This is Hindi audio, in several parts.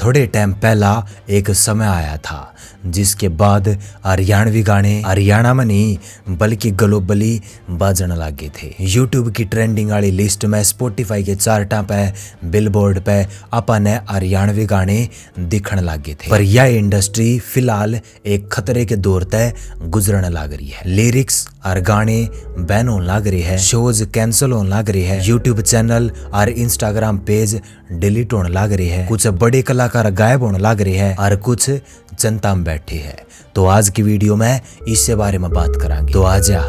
थोड़े टाइम पहला एक समय आया था जिसके बाद हरियाणवी गाने हरियाणा में नहीं बल्कि ग्लोबली बाजन लगे थे। यूट्यूब की ट्रेंडिंग वाली लिस्ट में, स्पॉटिफाई के चार्टा पे, बिलबोर्ड पे अपन हरियाणवी गाने दिखने लगे थे। पर यह इंडस्ट्री फिलहाल एक खतरे के दौर तय गुजरने लग रही है। लिरिक्स और गाने बैन होने लग रही है, शोज कैंसिल होने लग रही है, यूट्यूब चैनल और इंस्टाग्राम पेज डिलीट होने लग रही है, कुछ बड़े कलाकार गायब होने लग रहे हैं और कुछ जनता में बैठी है। तो आज की वीडियो में इससे बारे में बात करांगे। तो आजा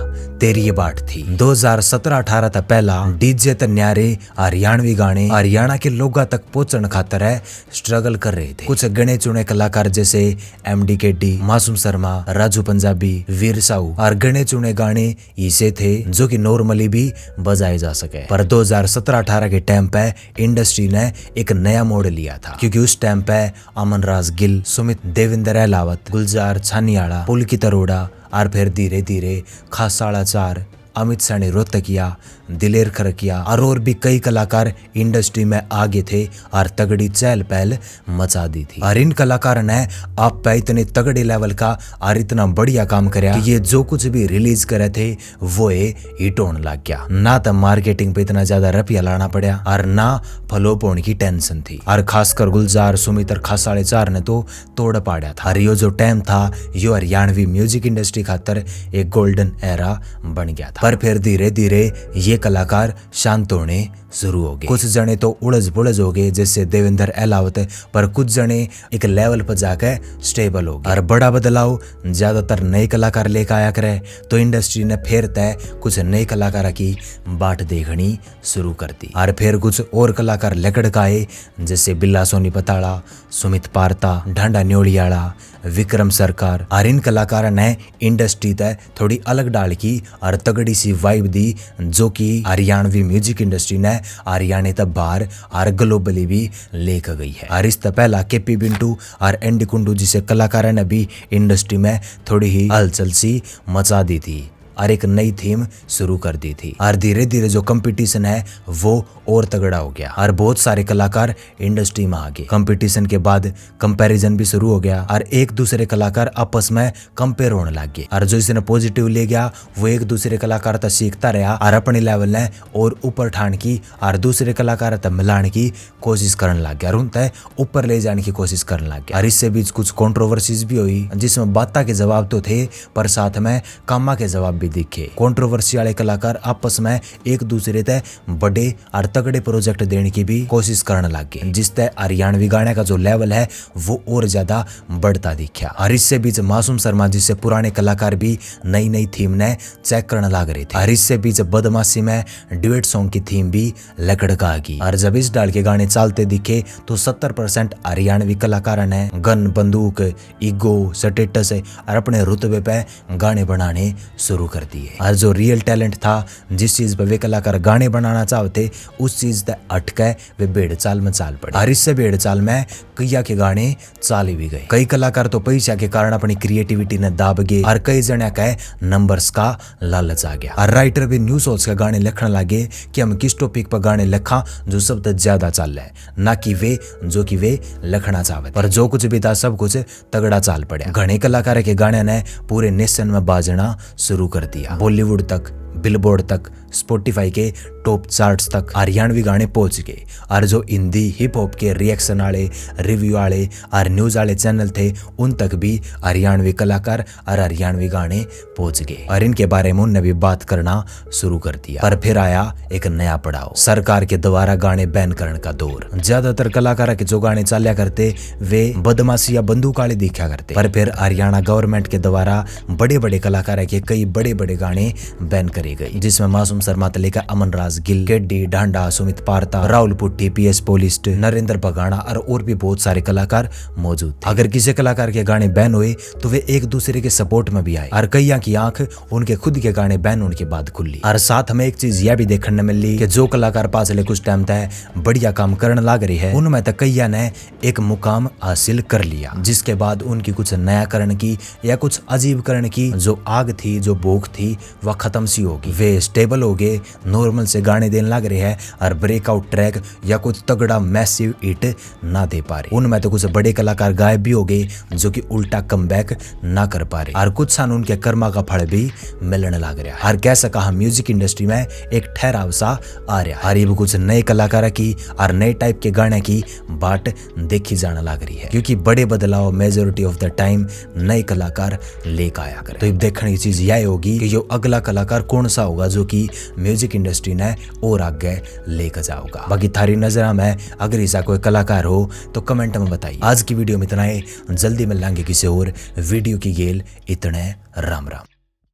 तेरी ये बात थी। 2017-18 तक पहला डीजे ते न्यारे हरियाणवी गाने हरियाणा के लोगों तक पहुंचने खातर स्ट्रगल कर रहे थे। कुछ गणे चुने कलाकार जैसे MDKD, मासूम शर्मा, राजू पंजाबी, वीर साहू और गणे चुने गाने ऐसे थे जो कि नॉर्मली भी बजाए जा सके। पर 2017-18 के टाइम पे इंडस्ट्री ने एक नया मोड़ लिया था, क्योंकि उस टाइम पे अमन राज गिल, सुमित देवेंद्र अहलावत, गुलजार छानियाला, पुलकित अरोड़ा और फिर धीरे धीरे खासाड़ा चार, अमित सैनी रोहतकिया, दिलेर खरकिया और भी कई कलाकार इंडस्ट्री में आगे थे और तगड़ी चहल पहल मचा दी थी। और इन कलाकारों ने आप पे इतने तगड़े लेवल का और इतना बढ़िया काम कराया कि ये जो कुछ भी रिलीज करे थे वो हिट होने लग गया। ना तो मार्केटिंग पे इतना ज्यादा रुपया लाना पड़ा और ना फ्लॉप होने की टेंशन थी। और खासकर गुलजार, सुमित और खासाड़े चार ने तो तोड़ पाड़ा था। और ये जो टाइम था यो हरियाणवी म्यूजिक इंडस्ट्री खातर एक गोल्डन एरा बन गया था। पर फिर धीरे धीरे ये कलाकार शांत होने शुरू हो गए। कुछ जने तो उलझ बुलझ हो गए जैसे देवेंद्र अहलावत, पर कुछ जने एक लेवल पर जाकर स्टेबल हो गए। और बड़ा बदलाव ज्यादातर नए कलाकार लेकर आया करे, तो इंडस्ट्री ने फिर तय कुछ नए कलाकार की बाट देखनी शुरू कर दी। और फिर कुछ और कलाकार लकड़ का आए जैसे बिल्ला सोनी पताड़ा, सुमित पारता, ढांडा न्योड़ियाला, विक्रम सरकार। और इन कलाकारों ने इंडस्ट्री तय थोड़ी अलग डाल की और तगड़ी सी वाइब दी, जो कि हरियाणवी म्यूजिक इंडस्ट्री ने हरियाणा तक बाहर और ग्लोबली भी लेकर गई है। और इस पहला KP बिंटू और एंडी कुंडू जिसे कलाकारों ने भी इंडस्ट्री में थोड़ी ही हलचल सी मचा दी थी और एक नई थीम शुरू कर दी थी। और धीरे धीरे जो कंपटीशन है वो और तगड़ा हो गया और बहुत सारे कलाकार इंडस्ट्री में आ गए। कंपटीशन के बाद कंपैरिजन भी शुरू हो गया और एक दूसरे कलाकार आपस में कंपेयर होने लग गए। और जो इसने पॉजिटिव ले गया वो एक दूसरे कलाकार तक सीखता रहा और अपने लेवल ने और ऊपर ठान की और दूसरे कलाकार तक मिलाने की कोशिश करने लग गया और उन ऊपर ले जाने की कोशिश करने लग गया। और इससे बीच कुछ कंट्रोवर्सीज भी हुई जिसमें बाता के जवाब तो थे पर साथ में कामा के जवाब भी दिखे। कंट्रोवर्सी वाले कलाकार आपस में एक दूसरे तय बड़े और तगड़े प्रोजेक्ट देने की भी कोशिश करने लग गए, जिससे हरियाणवी गाने का जो लेवल है वो और ज्यादा बढ़ता दिखा। और इससे बीच मासूम शर्मा जिससे पुराने कलाकार भी नई नई थीम ने चेक करने लग रहे थे। और इससे बीच बदमाशी में ड्यूएट सॉन्ग की थीम भी लकड़का गई। और जब इस डाल के गाने चलते दिखे तो 70% हरियाणवी कलाकारों ने गन, बंदूक, ईगो, स्टेटस और अपने रुतबे पे गाने बनाने शुरू कर दिए। और जो रियल टैलेंट था, जिस चीज पे वे कलाकार गाने बनाना चाहते, उस चीज तक अटके वे भेड़ चाल में चाल पड़े। और इससे भेड़ चाल में कईया के गाने चाले भी गए। कई कलाकार तो पैसा के कारण अपनी क्रिएटिविटी ने दाब गए और कई जने के नंबर्स का लालच आ गया। और राइटर भी न्यू सोच के गाने लिखने लगे कि हम किस टॉपिक पर गाने लिखा जो सबसे ज्यादा चल रहा है, ना कि वे जो कि वे लिखना चाहते। पर जो कुछ भी था सब कुछ तगड़ा चाल पड़ा। घने कलाकार के गाने ने पूरे नेशन में बाजना शुरू कर दिया। बॉलीवुड तक, बिलबोर्ड तक, स्पॉटिफाई के टॉप चार्ट्स तक हरियाणवी गाने पहुंच गए। और जो हिंदी हिप हॉप के रिएक्शन वाले, रिव्यू वाले और न्यूज वाले चैनल थे उन तक भी हरियाणवी कलाकार और हरियाणवी गाने पहुंच गए और इनके बारे में उन्होंने भी बात करना शुरू कर दिया। पर फिर आया एक नया पड़ाव, सरकार के द्वारा गाने बैन करने का दौर। ज्यादातर कलाकार के जो गाने चलिया करते वे बदमाशी या बंदूक वाले दिखा करते। पर फिर हरियाणा गवर्नमेंट के द्वारा बड़े बड़े कलाकार के कई बड़े बड़े गाने बैन करे गए, जिसमें मासूम शर्मा से लेकर अमन राज गिल, केडी, ढांडा, सुमित पारता, राहुल पुट्टी, PS पोलिस्ट, नरेंद्र बगाड़ा और भी बहुत सारे कलाकार मौजूद थे। अगर किसी कलाकार के गाने बैन हुए तो वे एक दूसरे के सपोर्ट में भी आए और कईया की आंख उनके खुद के गाने बैन होने के बाद खुली। और साथ में एक चीज यह भी देखने में मिली कि जो कलाकार पाछले कुछ टाइम तक बढ़िया काम करने लग रही है उनमें तक कईया ने एक मुकाम हासिल कर लिया, जिसके बाद उनकी कुछ नया करने की या कुछ अजीब करने की जो आग थी, जो भूख थी, वह खत्म सी होगी। वे स्टेबल हो गए, नॉर्मल से गाने देने लग रहे हैं और ब्रेकआउट ट्रैक या कुछ तगड़ा मैसिव हिट ना दे पा रहे। उनमें तो कुछ बड़े कलाकार गायब भी हो गए जो कि उल्टा कमबैक ना कर पा रहे और कुछ सान उनके कर्मा का फल भी मिलने लग रहा। हर कह सका हम म्यूजिक इंडस्ट्री में एक ठहराव सा आ रहा। हर ये कुछ नए कलाकार की और नए टाइप के गाने की बाट देखी जाने लग रही है, क्योंकि बड़े बदलाव मेजोरिटी ऑफ द टाइम नए कलाकार लेकर आया करे। तो अब देखने की चीज यह होगी कि जो अगला कलाकार कौन सा होगा जो कि म्यूजिक इंडस्ट्री ने और आगे लेकर जाओगा। बाकी थारी नजर में अगर ऐसा कोई कलाकार हो तो कमेंट में बताइए। आज की वीडियो में इतना है, जल्दी मिलेंगे किसी और वीडियो की गेल। इतने राम राम।